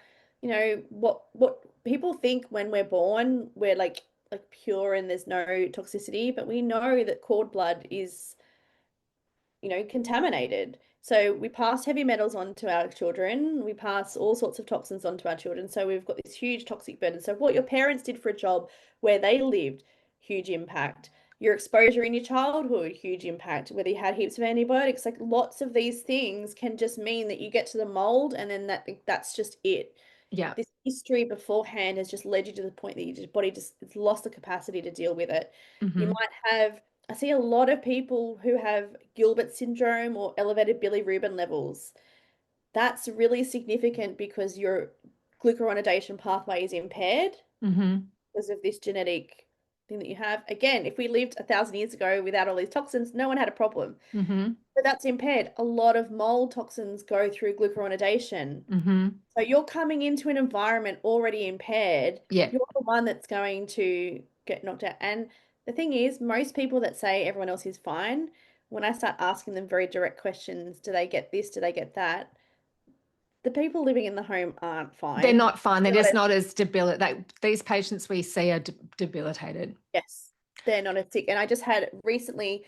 what people think when we're born, we're like pure and there's no toxicity, but we know that cord blood is contaminated. So we pass heavy metals on to our children. We pass all sorts of toxins on to our children. So we've got this huge toxic burden. So what your parents did for a job where they lived, huge impact. Your exposure in your childhood, huge impact. Whether you had heaps of antibiotics, like lots of these things can just mean that you get to the mold and then that's just it. Yeah. This history beforehand has just led you to the point that your body just it's lost the capacity to deal with it. You Hmm. might have I see a lot of people who have Gilbert syndrome or elevated bilirubin levels. That's really significant because your glucuronidation pathway is impaired Hmm. because of this genetic thing that you have. Again, if we lived 1,000 years ago without all these toxins, no one had a problem. Hmm. But that's impaired. A lot of mold toxins go through glucuronidation. Hmm. So you're coming into an environment already impaired. Yeah. You're the one that's going to get knocked out. And the thing is, most people that say everyone else is fine, when I start asking them very direct questions, do they get this? Do they get that? the people living in the home aren't They're fine. not fine. They're Not just as, not as debilitated. These patients we see are debilitated. yes, they're not as sick. And I just had recently,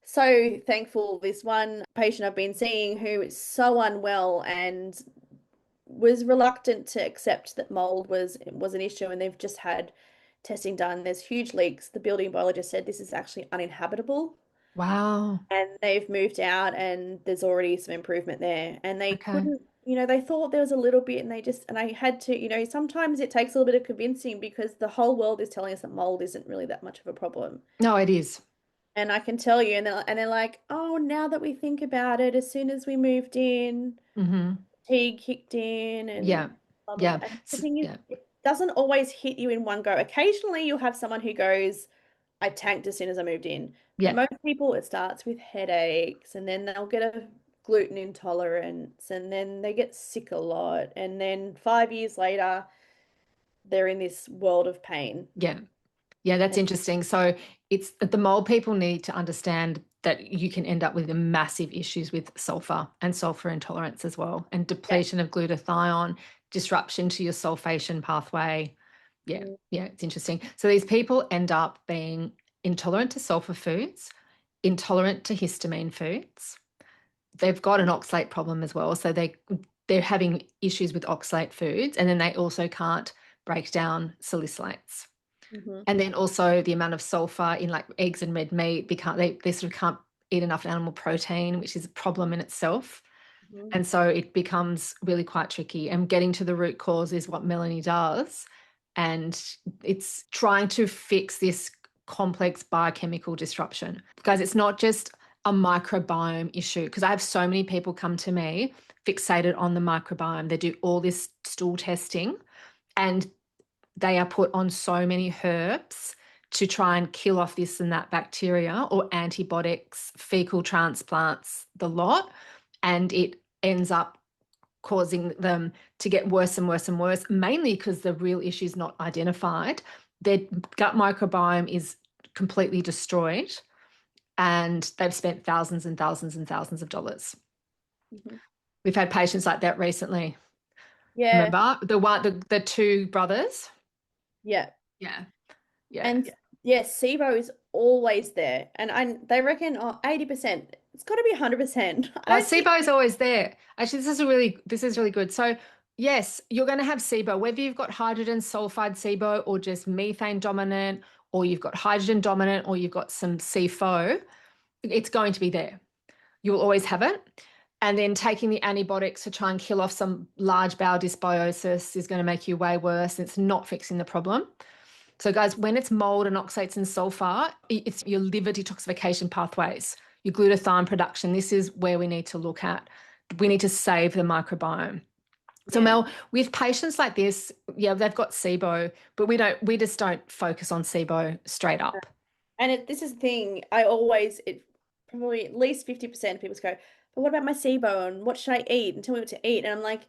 so thankful, this one patient I've been seeing who is so unwell and was reluctant to accept that mold was an issue, and they've just had testing done. There's huge leaks. The building biologist said this is actually uninhabitable. Wow. And they've moved out and there's already some improvement there. And they Okay. couldn't, they thought there was a little bit and and I had to, sometimes it takes a little bit of convincing because the whole world is telling us that mold isn't really that much of a problem. No, it is. And I can tell you, and they're like, oh, now that we think about it, as soon as we moved in, Mm-hmm. fatigue kicked in and Yeah. blah, blah, blah. Yeah. And the thing is, Yeah. it doesn't always hit you in one go. Occasionally you'll have someone who goes, I tanked as soon as I moved in. But Yeah. most people, it starts with headaches, and then they'll get a gluten intolerance, and then they get sick a lot. And then 5 years later, they're in this world of pain. Yeah. Yeah, that's And interesting. So it's the mold people need to understand that you can end up with massive issues with sulfur and sulfur intolerance as well, and yeah. depletion of glutathione, disruption to your sulfation pathway. Yeah, Mm, yeah, it's interesting. So these people end up being intolerant to sulfur foods, intolerant to histamine foods. They've got an oxalate problem as well. So they're having issues with oxalate foods, and then they also can't break down salicylates. mhm, And then also the amount of sulfur in like eggs and red meat, they sort of can't eat enough animal protein, which is a problem in itself. mhm. And so it becomes really quite tricky. And getting to the root cause is what Melanie does. And it's trying to fix this complex biochemical disruption. Guys, it's not just a microbiome issue, because I have so many people come to me fixated on the microbiome. They do all this stool testing and they are put on so many herbs to try and kill off this and that bacteria, or antibiotics, fecal transplants, the lot. And it ends up causing them to get worse and worse and worse, mainly because the real issue is not identified. Their gut microbiome is completely destroyed, and they've spent thousands and thousands and thousands of dollars. Mhm. We've had patients like that recently. Yeah, Remember the two brothers? yeah. Yeah, yeah. And yes, SIBO is always there. And they reckon 80%. It's got to be 100%. I don't think. SIBO is always there. Actually, this is really good. So yes, you're going to have SIBO, whether you've got hydrogen sulfide SIBO or just methane dominant, or you've got hydrogen dominant, or you've got some CFO, it's going to be there. You will always have it. And then taking the antibiotics to try and kill off some large bowel dysbiosis is going to make you way worse. It's not fixing the problem. So, guys, when it's mold and oxalates and sulfur, it's your liver detoxification pathways, your glutathione production. This is where we need to look at. We need to save the microbiome. So, Yeah. Mel, with patients like this, yeah, they've got SIBO, but we just don't focus on SIBO straight up. And this is the thing. It probably at least 50% of people go, but what about my SIBO and what should I eat and tell me what to eat? And I'm like,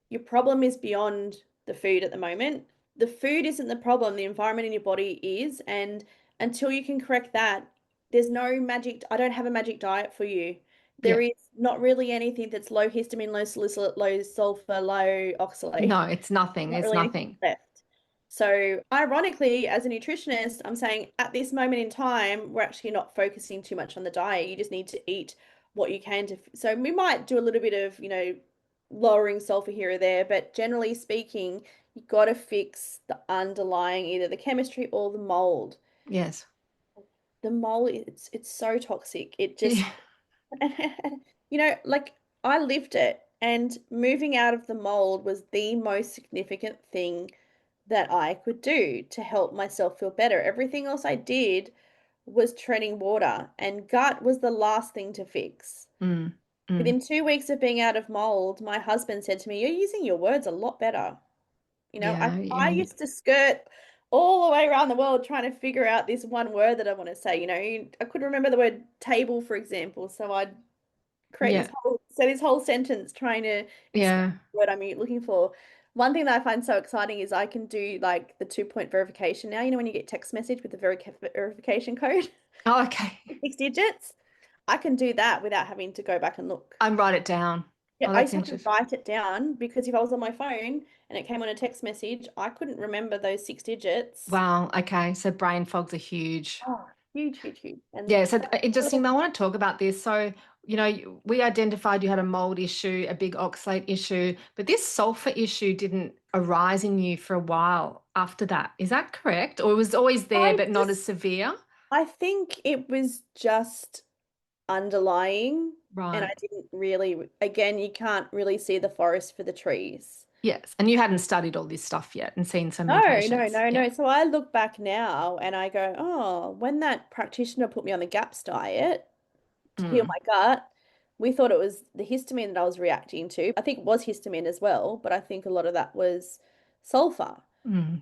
your problem is beyond the food at the moment. The food isn't the problem, the environment in your body is. And until you can correct that, there's no magic. I don't have a magic diet for you. There Yeah. is not really anything that's low histamine, low salicylate, low sulfur, low oxalate. No, it's nothing. Not It's really anything nothing. left. So, ironically, as a nutritionist, I'm saying at this moment in time, we're actually not focusing too much on the diet. You just need to eat what you can to. So, we might do a little bit of, lowering sulfur here or there, but generally speaking, you got to fix the underlying either the chemistry or the mold. Yes. The mold, it's so toxic. It just, Yeah. like I lived it, and moving out of the mold was the most significant thing that I could do to help myself feel better. Everything else I did was treading water, and gut was the last thing to fix. Mm, mm. Within 2 weeks of being out of mold, my husband said to me, "You're using your words a lot better." Yeah. I used to skirt all the way around the world trying to figure out this one word that I want to say. I couldn't remember the word table, for example, so I'd Yeah. say this whole sentence trying to explain Yeah. what I'm looking for. One thing that I find so exciting is I can do like the 2-point verification now. When you get text message with the verification code, Oh, okay. 6 digits, I can do that without having to go back and look. And write it down. Yeah, Oh, I that's used to have to interesting. write it down because if I was on my phone and it came on a text message, I couldn't remember those 6 digits. Wow. Okay. So brain fogs are huge. Oh, huge, huge, huge. And Yeah. So sort interesting. of, I want to talk about this. So, we identified you had a mold issue, a big oxalate issue, but this sulfur issue didn't arise in you for a while after that. Is that correct? Or it was always there, I but not as just, severe? I think it was just underlying, and I Right. didn't really, again, you can't really see the forest for the trees. Yes. And you hadn't studied all this stuff yet and seen so many No, no, patients. no, Yeah. no. So I look back now and I go, oh, when that practitioner put me on the GAPS diet to heal Mm, my gut, we thought it was the histamine that I was reacting to. I think it was histamine as well, but I think a lot of that was sulfur.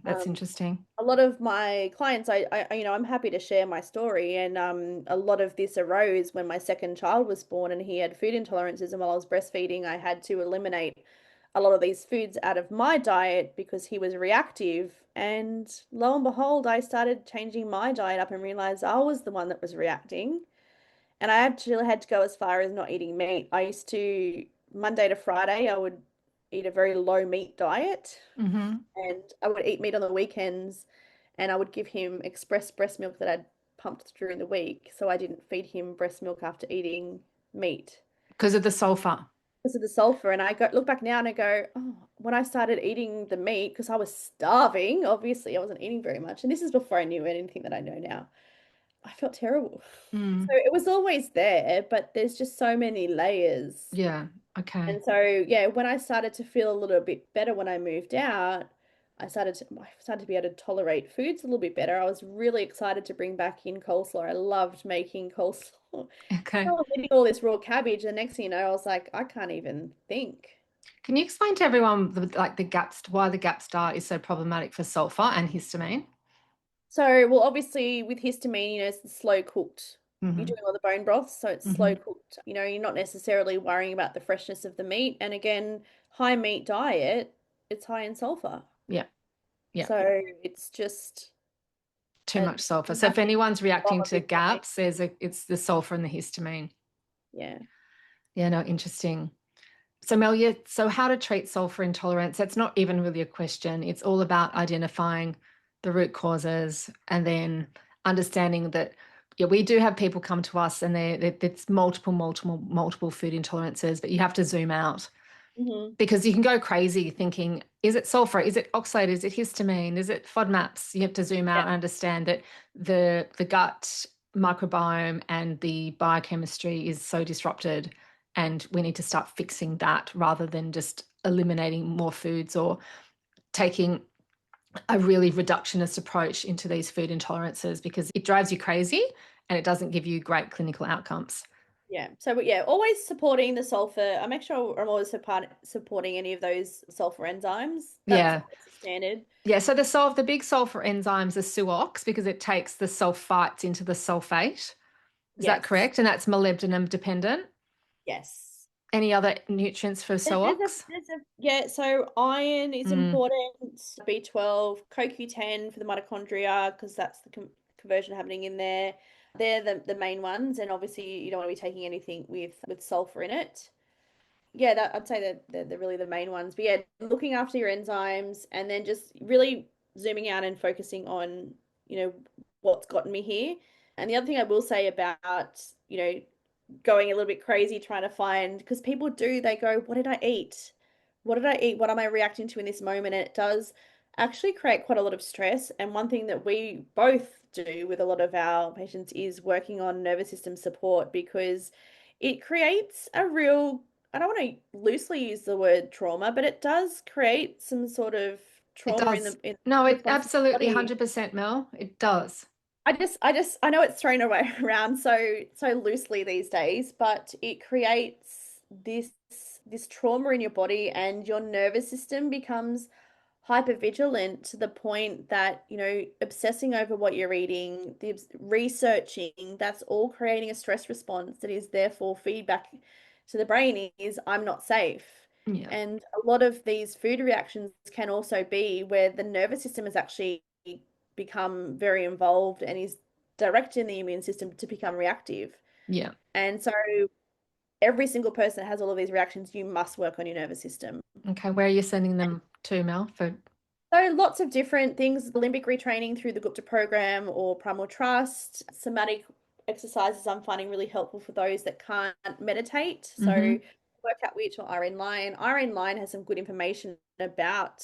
that's Um, interesting. a lot of my clients, I'm happy to share my story, and a lot of this arose when my second child was born, and he had food intolerances, and while I was breastfeeding, I had to eliminate a lot of these foods out of my diet because he was reactive. And lo and behold, I started changing my diet up and realized I was the one that was reacting. And I actually had to go as far as not eating meat. I used to, Monday to Friday, I would eat a very low meat diet Hmm. and I would eat meat on the weekends and I would give him express breast milk that I'd pumped during the week. So I didn't feed him breast milk after eating meat Because of the sulfur. because of the sulfur. And I go look back now and I go, oh, when I started eating the meat, because I was starving, obviously I wasn't eating very much. And this is before I knew anything that I know now. I felt terrible. So Mm, it was always there, but there's just so many layers. yeah. Okay. And so, yeah, when I started to feel a little bit better when I moved out, I started to be able to tolerate foods a little bit better. I was really excited to bring back in coleslaw. I loved making coleslaw. So I Okay. was eating all this raw cabbage. The next thing you know, I was like, I can't even think. Can you explain to everyone the gaps, why the gap star is so problematic for sulfur and histamine? So, well, obviously with histamine, it's slow cooked. You're Hmm. doing all the bone broths, so it's slow Hmm. cooked. You're not necessarily worrying about the freshness of the meat. And again, high meat diet, it's high in sulfur. Yeah. Yeah. So it's just Too a much sulfur. So if massive anyone's bomb reacting of to inflammation. gaps, it's the sulfur and the histamine. Yeah. Yeah, no, interesting. So Mel, yeah, so how to treat sulfur intolerance? That's not even really a question. It's all about identifying the root causes and then understanding that, yeah, we do have people come to us and it's multiple food intolerances, but you have to zoom out Hmm. because you can go crazy thinking, is it sulfur? Is it oxalate? Is it histamine? Is it FODMAPs? You have to zoom Yeah. out and understand that the gut microbiome and the biochemistry is so disrupted, and we need to start fixing that rather than just eliminating more foods or taking a really reductionist approach into these food intolerances because it drives you crazy and it doesn't give you great clinical outcomes. Yeah. So, but yeah, always supporting the sulfur. I make sure I'm always supporting any of those sulfur enzymes. That's Yeah. always the standard. Yeah, so the big sulfur enzymes are SUOX because it takes the sulfites into the sulfate. Is that Yes. correct? And that's molybdenum dependent. Yes. Any other nutrients for SUOX? Yeah, so iron is Mm, important, B12, CoQ10 for the mitochondria, because that's the conversion happening in there. They're the main ones, and obviously you don't want to be taking anything with sulfur in it. Yeah, I'd say that they're really the main ones. But yeah, looking after your enzymes and then just really zooming out and focusing on, what's gotten me here. And the other thing I will say about, going a little bit crazy trying to find, because people do, they go, what did I eat? What did I eat? What am I reacting to in this moment? And it does actually create quite a lot of stress. And one thing that we both do with a lot of our patients is working on nervous system support because it creates a real, I don't want to loosely use the word trauma, but it does create some sort of it trauma in does. the No, it response of the absolutely body. 100% Mel. It does. I know it's thrown away around so loosely these days, but it creates this trauma in your body and your nervous system becomes hypervigilant to the point that, obsessing over what you're eating, researching, that's all creating a stress response that is therefore feedback to the brain is I'm not safe. Yeah. And a lot of these food reactions can also be where the nervous system has actually become very involved and is directing the immune system to become reactive. Yeah. And so every single person that has all of these reactions, you must work on your nervous system. Okay, where are you sending them to, Mel? For So lots of different things, limbic retraining through the Gupta program or Primal Trust, somatic exercises I'm finding really helpful for those that can't meditate. So hmm Workout Witch or Irene Line. Irene Line has some good information about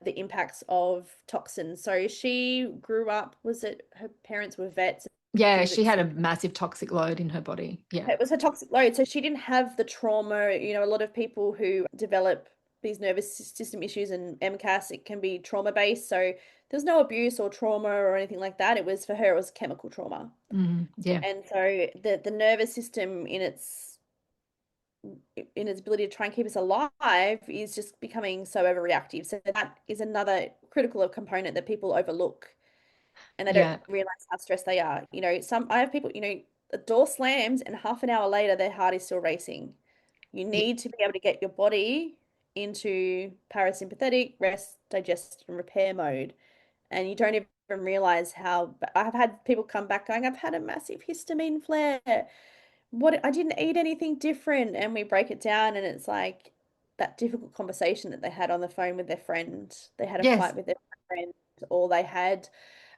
the impacts of toxins. So she grew up, was it her parents were vets? She Yeah, was a she bit had a sick. massive toxic load in her body. Yeah. It was her toxic load. So she didn't have the trauma. A lot of people who develop these nervous system issues and MCAS, it can be trauma based. So there's no abuse or trauma or anything like that. It was for her, it was chemical trauma. Yeah. And so the nervous system in its ability to try and keep us alive is just becoming so overreactive. So that is another critical component that people overlook and they don't Yeah. realize how stressed they are. I have people, the door slams and half an hour later their heart is still racing. You Yeah. need to be able to get your body into parasympathetic rest, digest, and repair mode. And you don't even realize how I have had people come back going, I've had a massive histamine flare. I didn't eat anything different. And we break it down, and it's like that difficult conversation that they had on the phone with their friend. They had a Yes. fight with their friend, or they had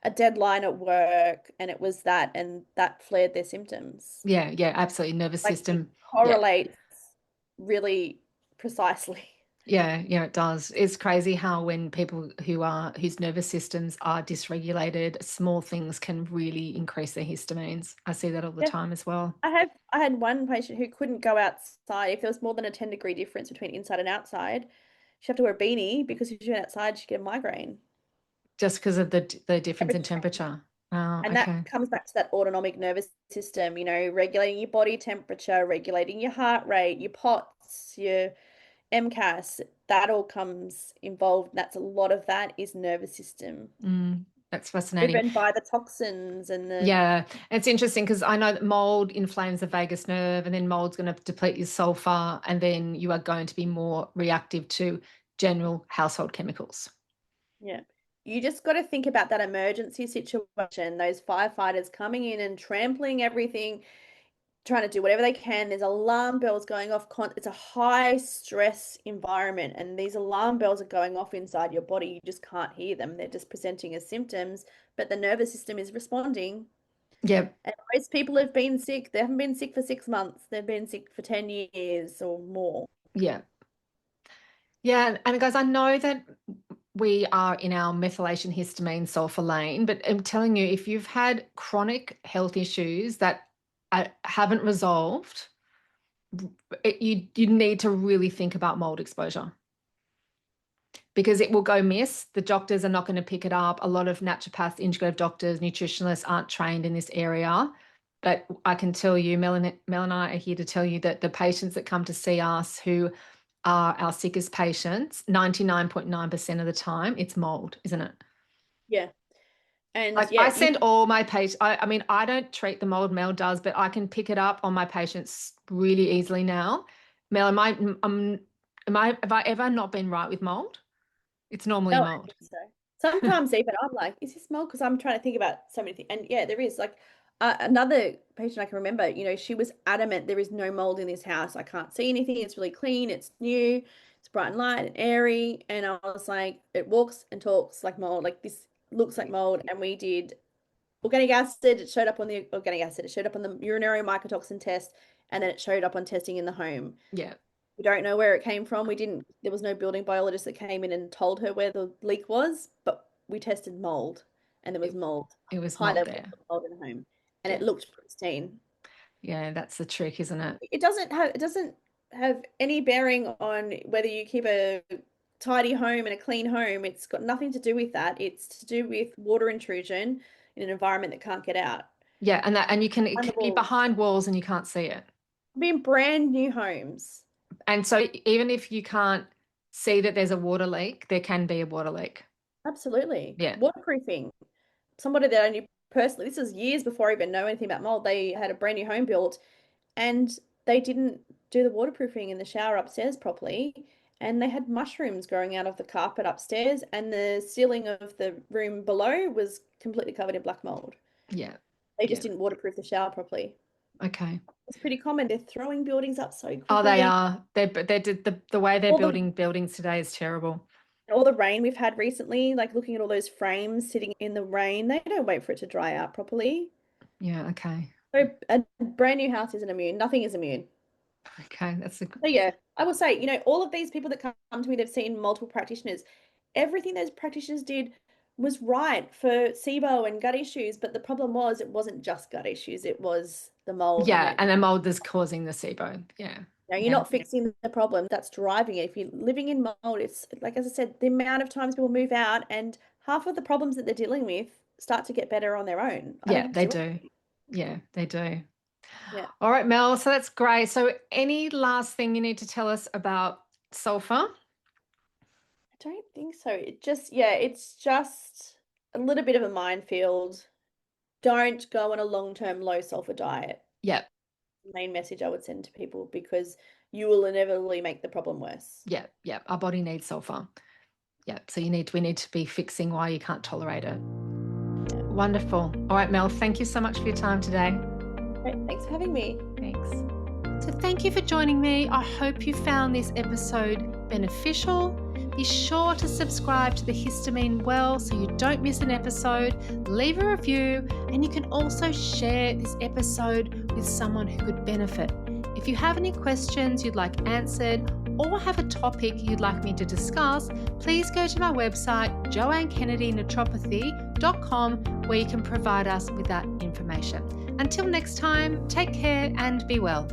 a deadline at work, and it was that, and that flared their symptoms. Yeah. Yeah. Absolutely. Nervous Like it system. Yeah. correlates really precisely. Yeah. Yeah. It does. It's crazy how when people whose nervous systems are dysregulated, small things can really increase their histamines. I see that all the Yeah. time as well. I had one patient who couldn't go outside if there was more than a 10-degree difference between inside and outside. She'd have to wear a beanie because if she went outside, she'd get a migraine. Just because of the difference in Temperature change. temperature. Oh, And that okay. comes back to that autonomic nervous system, regulating your body temperature, regulating your heart rate, your POTS, your MCAS. That all comes involved. That's a lot of that is nervous system, That's fascinating. driven by the toxins and the Yeah, it's interesting because I know that mold inflames the vagus nerve, and then mold's going to deplete your sulfur, and then you are going to be more reactive to general household chemicals. Yeah. You just got to think about that emergency situation, those firefighters coming in and trampling everything, trying to do whatever they can. There's alarm bells going off. It's a high stress environment, and these alarm bells are going off inside your body. You just can't hear them. They're just presenting as symptoms, but the nervous system is responding. Yeah, And most people have been sick. They haven't been sick for 6 months. They've been sick for 10 years or more. yeah, yeah. And guys, I know that we are in our methylation histamine sulfur lane, but I'm telling you, if you've had chronic health issues that haven't resolved, you need to really think about mold exposure, because it will go miss. The doctors are not going to pick it up. A lot of naturopaths, integrative doctors, nutritionists aren't trained in this area. But I can tell you, Mel and I are here to tell you that the patients that come to see us who are our sickest patients, 99.9% of the time, it's mold, isn't it? Yeah. And Like I yeah, send all my patients, I mean, I don't treat the mold, Mel does, but I can pick it up on my patients really easily now. Mel, have I ever not been right with mold? It's normally no, I mold. think so. Sometimes even I'm like, is this mold? Because I'm trying to think about so many things. And yeah, there is like another patient I can remember, she was adamant there is no mold in this house. I can't see anything. It's really clean. It's new. It's bright and light and airy. And I was like, it walks and talks like mold. Like this looks like mold. And we did organic acid. It showed up on the organic acid. It showed up on the urinary mycotoxin test. And then it showed up on testing in the home. Yeah. We don't know where it came from. There was no building biologist that came in and told her where the leak was, but we tested mold and there was It, mold, it was high mold levels there. of mold in the home. And it Yeah. looked pristine. Yeah, that's the trick, isn't it? It doesn't have any bearing on whether you keep a tidy home and a clean home. It's got nothing to do with that. It's to do with water intrusion in an environment that can't get out. Yeah, and it On the can be walls. behind walls and you can't see it. Be in brand new homes. And so even if you can't see that there's a water leak, there can be a water leak. Absolutely. Yeah. Waterproofing. Somebody that I knew personally, this was years before I even know anything about mold. They had a brand new home built and they didn't do the waterproofing in the shower upstairs properly. And they had mushrooms growing out of the carpet upstairs, and the ceiling of the room below was completely covered in black mold. Yeah. They just Yeah. didn't waterproof the shower properly. Okay. It's pretty common. They're throwing buildings up so Oh, they quickly. are. They did the way they're All the building buildings today is terrible. all the rain we've had recently, like looking at all those frames sitting in the rain, they don't wait for it to dry out properly. Yeah. Okay. So a brand new house isn't immune. Nothing is immune. Okay. That's a So yeah, I will say, all of these people that come to me, they've seen multiple practitioners. Everything those practitioners did was right for SIBO and gut issues, but the problem was it wasn't just gut issues, it was the mold and yeah, that and the mold is causing the SIBO. Yeah. you're Yeah. not fixing the problem that's driving it. If you're living in mold, it's like, as I said, the amount of times people move out and half of the problems that they're dealing with start to get better on their own. I don't Yeah, have to they do do. anything. Yeah, they do. Yeah. All right, Mel. So that's great. So any last thing you need to tell us about sulfur? I don't think so. It's just a little bit of a minefield. Don't go on a long-term low sulfur diet. Yeah. Main message I would send to people, because you will inevitably make the problem worse. Yeah. Yeah. Our body needs sulfur. Yeah. So we need to be fixing why you can't tolerate it. Yeah. Wonderful. All right, Mel. Thank you so much for your time today. Great. Thanks for having me. Thanks. So thank you for joining me. I hope you found this episode beneficial. Be sure to subscribe to the Histamine Well so you don't miss an episode. Leave a review, and you can also share this episode with someone who could benefit. If you have any questions you'd like answered or have a topic you'd like me to discuss, please go to my website, joannekennedynaturopathy.com, where you can provide us with that information. Until next time, take care and be well.